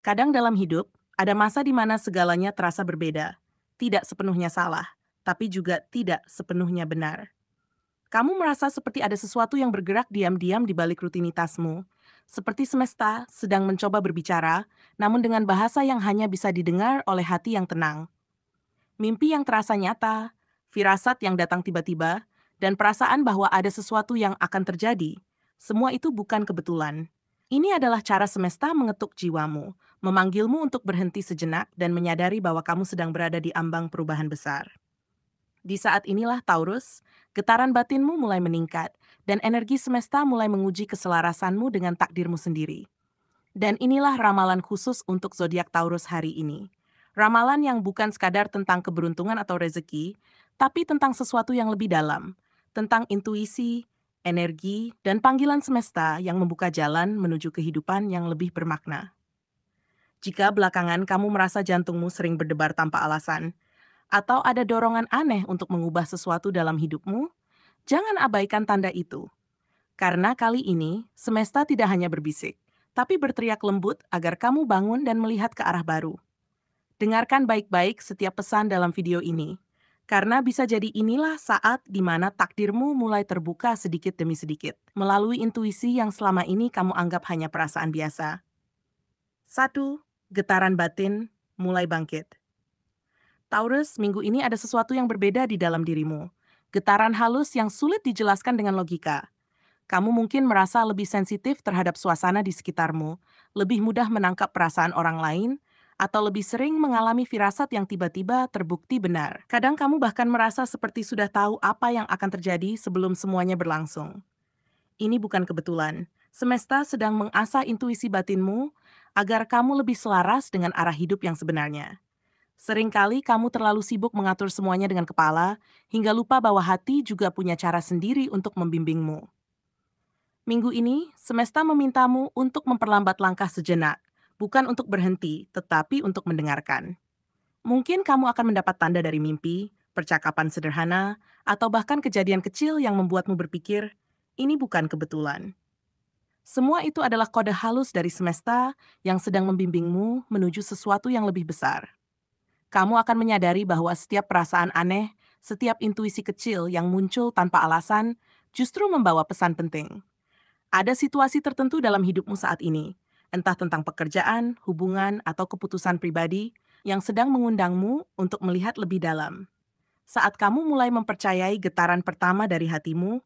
Kadang dalam hidup, ada masa di mana segalanya terasa berbeda. Tidak sepenuhnya salah, tapi juga tidak sepenuhnya benar. Kamu merasa seperti ada sesuatu yang bergerak diam-diam di balik rutinitasmu. Seperti semesta sedang mencoba berbicara, namun dengan bahasa yang hanya bisa didengar oleh hati yang tenang. Mimpi yang terasa nyata, firasat yang datang tiba-tiba, dan perasaan bahwa ada sesuatu yang akan terjadi. Semua itu bukan kebetulan. Ini adalah cara semesta mengetuk jiwamu, memanggilmu untuk berhenti sejenak dan menyadari bahwa kamu sedang berada di ambang perubahan besar. Di saat inilah Taurus, getaran batinmu mulai meningkat, dan energi semesta mulai menguji keselarasanmu dengan takdirmu sendiri. Dan inilah ramalan khusus untuk zodiak Taurus hari ini. Ramalan yang bukan sekadar tentang keberuntungan atau rezeki, tapi tentang sesuatu yang lebih dalam, tentang intuisi, energi, dan panggilan semesta yang membuka jalan menuju kehidupan yang lebih bermakna. Jika belakangan kamu merasa jantungmu sering berdebar tanpa alasan, atau ada dorongan aneh untuk mengubah sesuatu dalam hidupmu, jangan abaikan tanda itu. Karena kali ini, semesta tidak hanya berbisik, tapi berteriak lembut agar kamu bangun dan melihat ke arah baru. Dengarkan baik-baik setiap pesan dalam video ini, karena bisa jadi inilah saat di mana takdirmu mulai terbuka sedikit demi sedikit, melalui intuisi yang selama ini kamu anggap hanya perasaan biasa. 1. Getaran batin mulai bangkit. Taurus, minggu ini ada sesuatu yang berbeda di dalam dirimu. Getaran halus yang sulit dijelaskan dengan logika. Kamu mungkin merasa lebih sensitif terhadap suasana di sekitarmu, lebih mudah menangkap perasaan orang lain, atau lebih sering mengalami firasat yang tiba-tiba terbukti benar. Kadang kamu bahkan merasa seperti sudah tahu apa yang akan terjadi sebelum semuanya berlangsung. Ini bukan kebetulan. Semesta sedang mengasah intuisi batinmu agar kamu lebih selaras dengan arah hidup yang sebenarnya. Seringkali kamu terlalu sibuk mengatur semuanya dengan kepala, hingga lupa bahwa hati juga punya cara sendiri untuk membimbingmu. Minggu ini, semesta memintamu untuk memperlambat langkah sejenak, bukan untuk berhenti, tetapi untuk mendengarkan. Mungkin kamu akan mendapat tanda dari mimpi, percakapan sederhana, atau bahkan kejadian kecil yang membuatmu berpikir, ini bukan kebetulan. Semua itu adalah kode halus dari semesta yang sedang membimbingmu menuju sesuatu yang lebih besar. Kamu akan menyadari bahwa setiap perasaan aneh, setiap intuisi kecil yang muncul tanpa alasan, justru membawa pesan penting. Ada situasi tertentu dalam hidupmu saat ini, entah tentang pekerjaan, hubungan, atau keputusan pribadi, yang sedang mengundangmu untuk melihat lebih dalam. Saat kamu mulai mempercayai getaran pertama dari hatimu,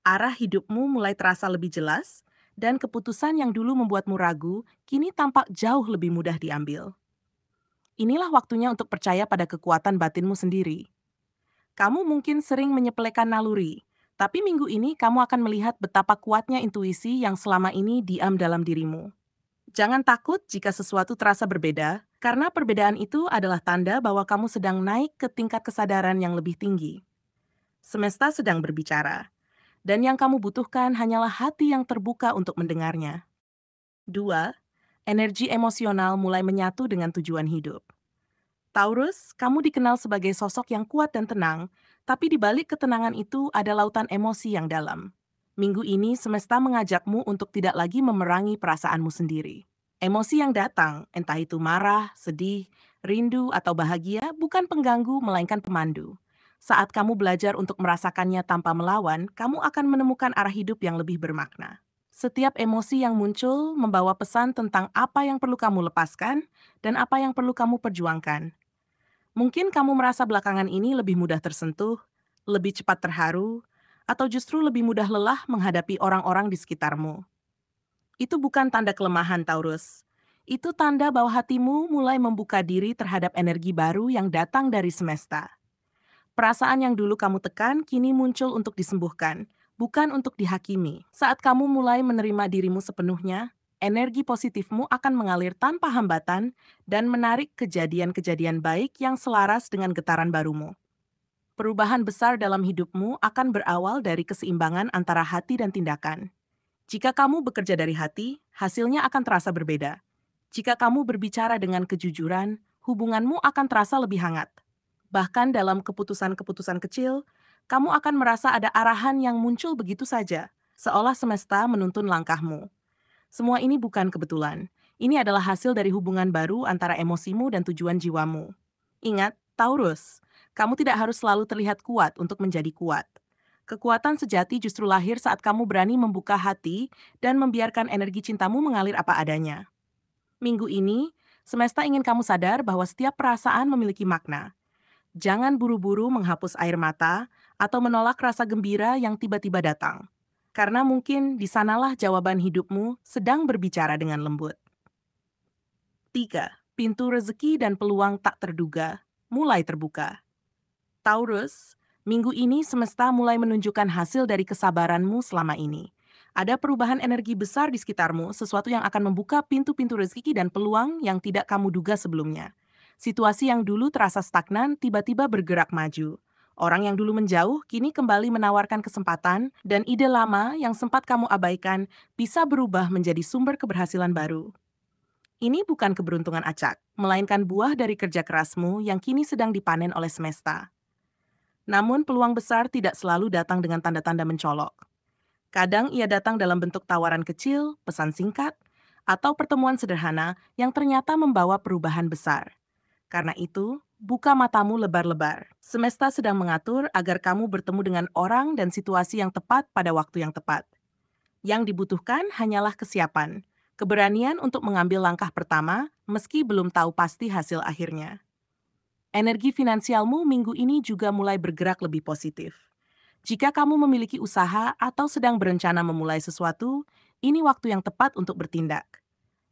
arah hidupmu mulai terasa lebih jelas, dan keputusan yang dulu membuatmu ragu, kini tampak jauh lebih mudah diambil. Inilah waktunya untuk percaya pada kekuatan batinmu sendiri. Kamu mungkin sering menyepelekan naluri, tapi minggu ini kamu akan melihat betapa kuatnya intuisi yang selama ini diam dalam dirimu. Jangan takut jika sesuatu terasa berbeda, karena perbedaan itu adalah tanda bahwa kamu sedang naik ke tingkat kesadaran yang lebih tinggi. Semesta sedang berbicara, dan yang kamu butuhkan hanyalah hati yang terbuka untuk mendengarnya. 2. Energi emosional mulai menyatu dengan tujuan hidup. Taurus, kamu dikenal sebagai sosok yang kuat dan tenang, tapi di balik ketenangan itu ada lautan emosi yang dalam. Minggu ini, semesta mengajakmu untuk tidak lagi memerangi perasaanmu sendiri. Emosi yang datang, entah itu marah, sedih, rindu, atau bahagia, bukan pengganggu melainkan pemandu. Saat kamu belajar untuk merasakannya tanpa melawan, kamu akan menemukan arah hidup yang lebih bermakna. Setiap emosi yang muncul membawa pesan tentang apa yang perlu kamu lepaskan dan apa yang perlu kamu perjuangkan. Mungkin kamu merasa belakangan ini lebih mudah tersentuh, lebih cepat terharu, atau justru lebih mudah lelah menghadapi orang-orang di sekitarmu. Itu bukan tanda kelemahan, Taurus. Itu tanda bahwa hatimu mulai membuka diri terhadap energi baru yang datang dari semesta. Perasaan yang dulu kamu tekan kini muncul untuk disembuhkan, bukan untuk dihakimi. Saat kamu mulai menerima dirimu sepenuhnya, energi positifmu akan mengalir tanpa hambatan dan menarik kejadian-kejadian baik yang selaras dengan getaran barumu. Perubahan besar dalam hidupmu akan berawal dari keseimbangan antara hati dan tindakan. Jika kamu bekerja dari hati, hasilnya akan terasa berbeda. Jika kamu berbicara dengan kejujuran, hubunganmu akan terasa lebih hangat. Bahkan dalam keputusan-keputusan kecil, kamu akan merasa ada arahan yang muncul begitu saja, seolah semesta menuntun langkahmu. Semua ini bukan kebetulan. Ini adalah hasil dari hubungan baru antara emosimu dan tujuan jiwamu. Ingat, Taurus, kamu tidak harus selalu terlihat kuat untuk menjadi kuat. Kekuatan sejati justru lahir saat kamu berani membuka hati dan membiarkan energi cintamu mengalir apa adanya. Minggu ini, semesta ingin kamu sadar bahwa setiap perasaan memiliki makna. Jangan buru-buru menghapus air mata atau menolak rasa gembira yang tiba-tiba datang. Karena mungkin di sanalah jawaban hidupmu sedang berbicara dengan lembut. 3. Pintu rezeki dan peluang tak terduga mulai terbuka. Taurus, minggu ini semesta mulai menunjukkan hasil dari kesabaranmu selama ini. Ada perubahan energi besar di sekitarmu, sesuatu yang akan membuka pintu-pintu rezeki dan peluang yang tidak kamu duga sebelumnya. Situasi yang dulu terasa stagnan tiba-tiba bergerak maju. Orang yang dulu menjauh kini kembali menawarkan kesempatan, dan ide lama yang sempat kamu abaikan bisa berubah menjadi sumber keberhasilan baru. Ini bukan keberuntungan acak, melainkan buah dari kerja kerasmu yang kini sedang dipanen oleh semesta. Namun peluang besar tidak selalu datang dengan tanda-tanda mencolok. Kadang ia datang dalam bentuk tawaran kecil, pesan singkat, atau pertemuan sederhana yang ternyata membawa perubahan besar. Karena itu, buka matamu lebar-lebar. Semesta sedang mengatur agar kamu bertemu dengan orang dan situasi yang tepat pada waktu yang tepat. Yang dibutuhkan hanyalah kesiapan, keberanian untuk mengambil langkah pertama meski belum tahu pasti hasil akhirnya. Energi finansialmu minggu ini juga mulai bergerak lebih positif. Jika kamu memiliki usaha atau sedang berencana memulai sesuatu, ini waktu yang tepat untuk bertindak.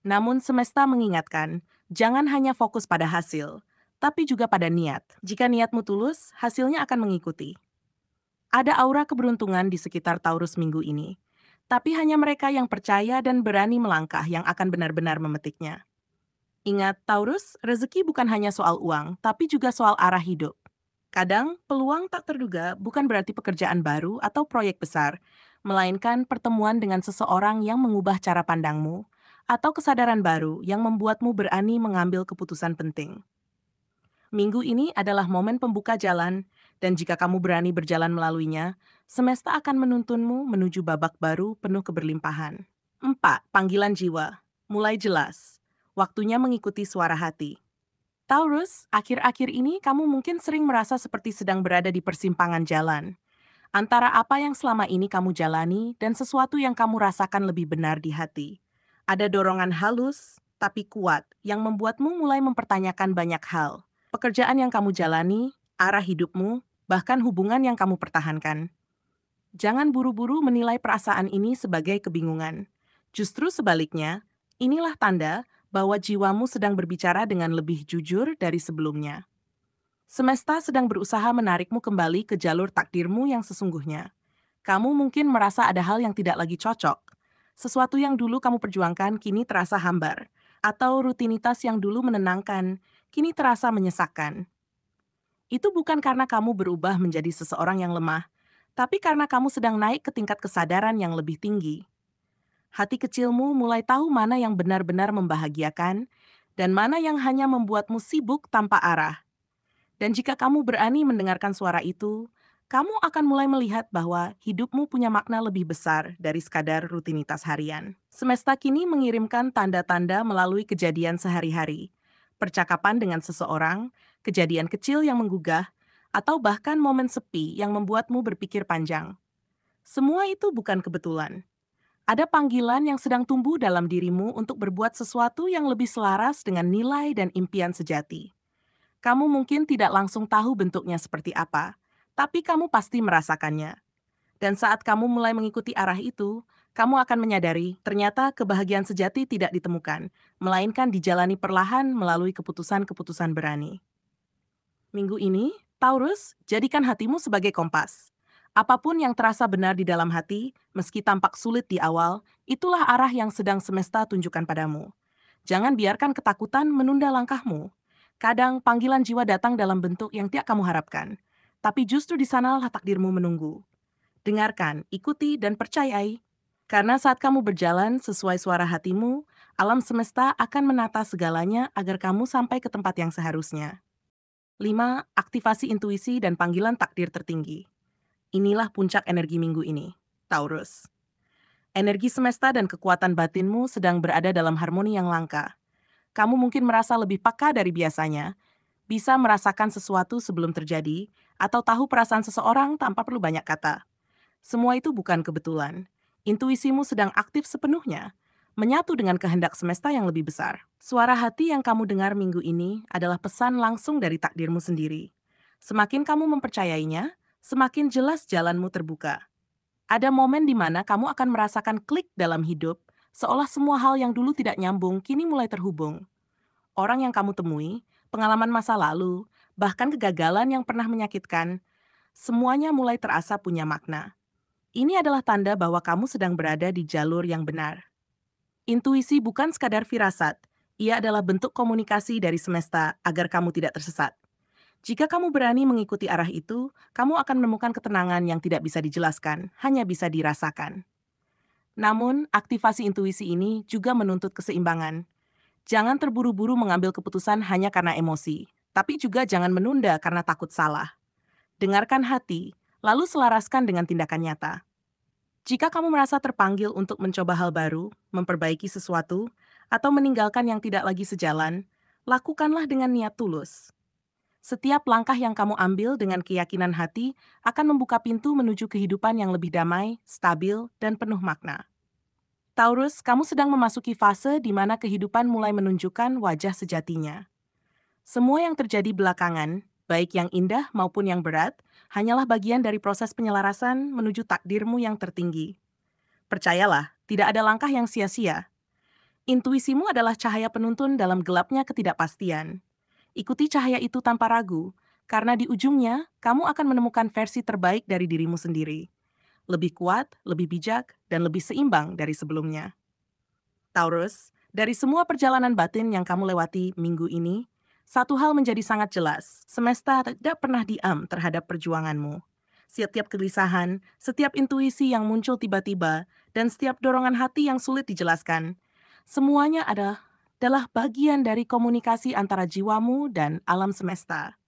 Namun semesta mengingatkan, jangan hanya fokus pada hasil, tapi juga pada niat. Jika niatmu tulus, hasilnya akan mengikuti. Ada aura keberuntungan di sekitar Taurus minggu ini, tapi hanya mereka yang percaya dan berani melangkah yang akan benar-benar memetiknya. Ingat, Taurus, rezeki bukan hanya soal uang, tapi juga soal arah hidup. Kadang, peluang tak terduga bukan berarti pekerjaan baru atau proyek besar, melainkan pertemuan dengan seseorang yang mengubah cara pandangmu, atau kesadaran baru yang membuatmu berani mengambil keputusan penting. Minggu ini adalah momen pembuka jalan, dan jika kamu berani berjalan melaluinya, semesta akan menuntunmu menuju babak baru penuh keberlimpahan. 4. Panggilan jiwa. Mulai jelas. Waktunya mengikuti suara hati. Taurus, akhir-akhir ini kamu mungkin sering merasa seperti sedang berada di persimpangan jalan, antara apa yang selama ini kamu jalani dan sesuatu yang kamu rasakan lebih benar di hati. Ada dorongan halus, tapi kuat, yang membuatmu mulai mempertanyakan banyak hal. Pekerjaan yang kamu jalani, arah hidupmu, bahkan hubungan yang kamu pertahankan. Jangan buru-buru menilai perasaan ini sebagai kebingungan. Justru sebaliknya, inilah tanda bahwa jiwamu sedang berbicara dengan lebih jujur dari sebelumnya. Semesta sedang berusaha menarikmu kembali ke jalur takdirmu yang sesungguhnya. Kamu mungkin merasa ada hal yang tidak lagi cocok. Sesuatu yang dulu kamu perjuangkan kini terasa hambar, atau rutinitas yang dulu menenangkan kini terasa menyesakkan. Itu bukan karena kamu berubah menjadi seseorang yang lemah, tapi karena kamu sedang naik ke tingkat kesadaran yang lebih tinggi. Hati kecilmu mulai tahu mana yang benar-benar membahagiakan dan mana yang hanya membuatmu sibuk tanpa arah. Dan jika kamu berani mendengarkan suara itu, kamu akan mulai melihat bahwa hidupmu punya makna lebih besar dari sekadar rutinitas harian. Semesta kini mengirimkan tanda-tanda melalui kejadian sehari-hari, percakapan dengan seseorang, kejadian kecil yang menggugah, atau bahkan momen sepi yang membuatmu berpikir panjang. Semua itu bukan kebetulan. Ada panggilan yang sedang tumbuh dalam dirimu untuk berbuat sesuatu yang lebih selaras dengan nilai dan impian sejati. Kamu mungkin tidak langsung tahu bentuknya seperti apa, tapi kamu pasti merasakannya. Dan saat kamu mulai mengikuti arah itu, kamu akan menyadari ternyata kebahagiaan sejati tidak ditemukan, melainkan dijalani perlahan melalui keputusan-keputusan berani. Minggu ini, Taurus, jadikan hatimu sebagai kompas. Apapun yang terasa benar di dalam hati, meski tampak sulit di awal, itulah arah yang sedang semesta tunjukkan padamu. Jangan biarkan ketakutan menunda langkahmu. Kadang panggilan jiwa datang dalam bentuk yang tidak kamu harapkan, tapi justru di sanalah takdirmu menunggu. Dengarkan, ikuti, dan percayai. Karena saat kamu berjalan sesuai suara hatimu, alam semesta akan menata segalanya agar kamu sampai ke tempat yang seharusnya. 5. Aktivasi intuisi dan panggilan takdir tertinggi. Inilah puncak energi minggu ini, Taurus. Energi semesta dan kekuatan batinmu sedang berada dalam harmoni yang langka. Kamu mungkin merasa lebih peka dari biasanya, bisa merasakan sesuatu sebelum terjadi, atau tahu perasaan seseorang tanpa perlu banyak kata. Semua itu bukan kebetulan. Intuisimu sedang aktif sepenuhnya, menyatu dengan kehendak semesta yang lebih besar. Suara hati yang kamu dengar minggu ini adalah pesan langsung dari takdirmu sendiri. Semakin kamu mempercayainya, semakin jelas jalanmu terbuka. Ada momen di mana kamu akan merasakan klik dalam hidup, seolah semua hal yang dulu tidak nyambung kini mulai terhubung. Orang yang kamu temui, pengalaman masa lalu, bahkan kegagalan yang pernah menyakitkan, semuanya mulai terasa punya makna. Ini adalah tanda bahwa kamu sedang berada di jalur yang benar. Intuisi bukan sekadar firasat, ia adalah bentuk komunikasi dari semesta agar kamu tidak tersesat. Jika kamu berani mengikuti arah itu, kamu akan menemukan ketenangan yang tidak bisa dijelaskan, hanya bisa dirasakan. Namun, aktivasi intuisi ini juga menuntut keseimbangan. Jangan terburu-buru mengambil keputusan hanya karena emosi, tapi juga jangan menunda karena takut salah. Dengarkan hati, lalu selaraskan dengan tindakan nyata. Jika kamu merasa terpanggil untuk mencoba hal baru, memperbaiki sesuatu, atau meninggalkan yang tidak lagi sejalan, lakukanlah dengan niat tulus. Setiap langkah yang kamu ambil dengan keyakinan hati akan membuka pintu menuju kehidupan yang lebih damai, stabil, dan penuh makna. Taurus, kamu sedang memasuki fase di mana kehidupan mulai menunjukkan wajah sejatinya. Semua yang terjadi belakangan, baik yang indah maupun yang berat, hanyalah bagian dari proses penyelarasan menuju takdirmu yang tertinggi. Percayalah, tidak ada langkah yang sia-sia. Intuisimu adalah cahaya penuntun dalam gelapnya ketidakpastian. Ikuti cahaya itu tanpa ragu, karena di ujungnya kamu akan menemukan versi terbaik dari dirimu sendiri. Lebih kuat, lebih bijak, dan lebih seimbang dari sebelumnya. Taurus, dari semua perjalanan batin yang kamu lewati minggu ini, satu hal menjadi sangat jelas, semesta tidak pernah diam terhadap perjuanganmu. Setiap kegelisahan, setiap intuisi yang muncul tiba-tiba, dan setiap dorongan hati yang sulit dijelaskan, semuanya adalah bagian dari komunikasi antara jiwamu dan alam semesta.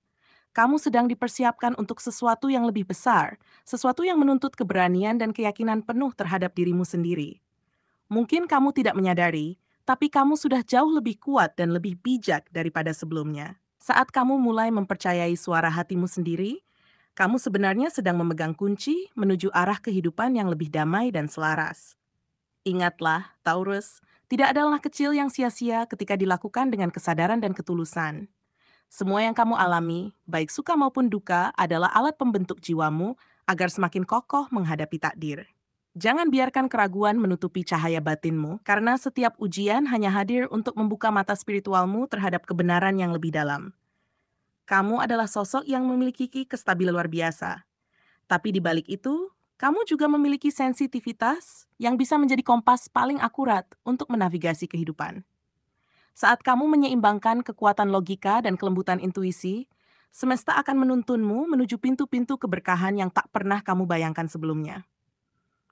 Kamu sedang dipersiapkan untuk sesuatu yang lebih besar, sesuatu yang menuntut keberanian dan keyakinan penuh terhadap dirimu sendiri. Mungkin kamu tidak menyadari, tapi kamu sudah jauh lebih kuat dan lebih bijak daripada sebelumnya. Saat kamu mulai mempercayai suara hatimu sendiri, kamu sebenarnya sedang memegang kunci menuju arah kehidupan yang lebih damai dan selaras. Ingatlah, Taurus, tidak ada langkah kecil yang sia-sia ketika dilakukan dengan kesadaran dan ketulusan. Semua yang kamu alami, baik suka maupun duka, adalah alat pembentuk jiwamu agar semakin kokoh menghadapi takdir. Jangan biarkan keraguan menutupi cahaya batinmu, karena setiap ujian hanya hadir untuk membuka mata spiritualmu terhadap kebenaran yang lebih dalam. Kamu adalah sosok yang memiliki kestabilan luar biasa. Tapi di balik itu, kamu juga memiliki sensitivitas yang bisa menjadi kompas paling akurat untuk menavigasi kehidupan. Saat kamu menyeimbangkan kekuatan logika dan kelembutan intuisi, semesta akan menuntunmu menuju pintu-pintu keberkahan yang tak pernah kamu bayangkan sebelumnya.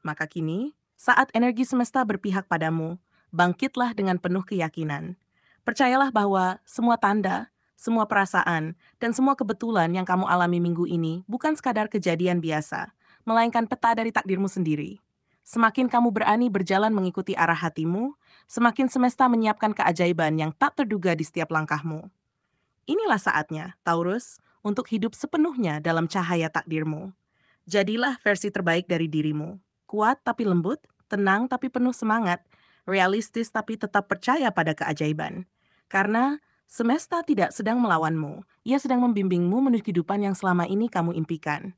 Maka kini, saat energi semesta berpihak padamu, bangkitlah dengan penuh keyakinan. Percayalah bahwa semua tanda, semua perasaan, dan semua kebetulan yang kamu alami minggu ini bukan sekadar kejadian biasa, melainkan peta dari takdirmu sendiri. Semakin kamu berani berjalan mengikuti arah hatimu, semakin semesta menyiapkan keajaiban yang tak terduga di setiap langkahmu. Inilah saatnya, Taurus, untuk hidup sepenuhnya dalam cahaya takdirmu. Jadilah versi terbaik dari dirimu. Kuat tapi lembut, tenang tapi penuh semangat, realistis tapi tetap percaya pada keajaiban. Karena semesta tidak sedang melawanmu, ia sedang membimbingmu menuju kehidupan yang selama ini kamu impikan.